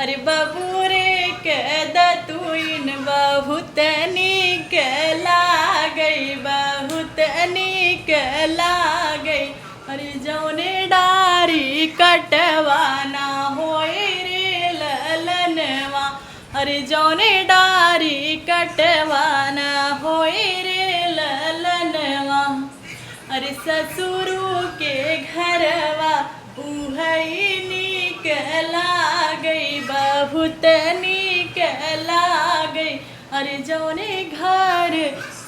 अरे बाबू रे कद तुइन बहुत निक लागई बहुत निक लागई। अरे जौने डारी कटवाना होए रे ललनवा। अरे जौने डारी कटवाना होए रे ललनवा। अरे ससुरु के घरवा उहई निक लागई बहुत निक लागई। अरे जौने घर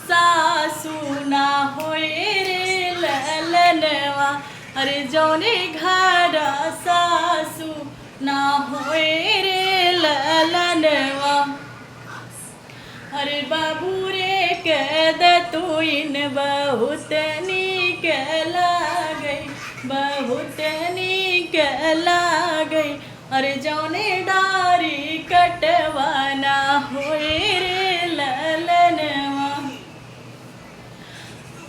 सासु ना होए रे ललनवा। अरे जौने घर सासु ना होए रे ललनवा। अरे बाबू रे कद तुइन बहुत निक लागई बहुत निक लागई। अरे जौने डारी कटवाना होए रे ललनवा।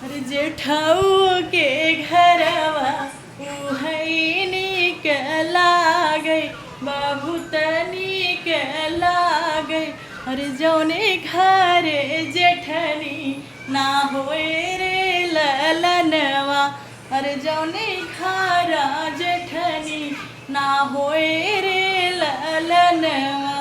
अरे जेठऊ के घरवा उहई निक लागई बहुत निक लागई। अरे जौने घर जेठनी ना होए रे ललनवा। अरे जौने घर जेठनी ना होए रे ललनवा।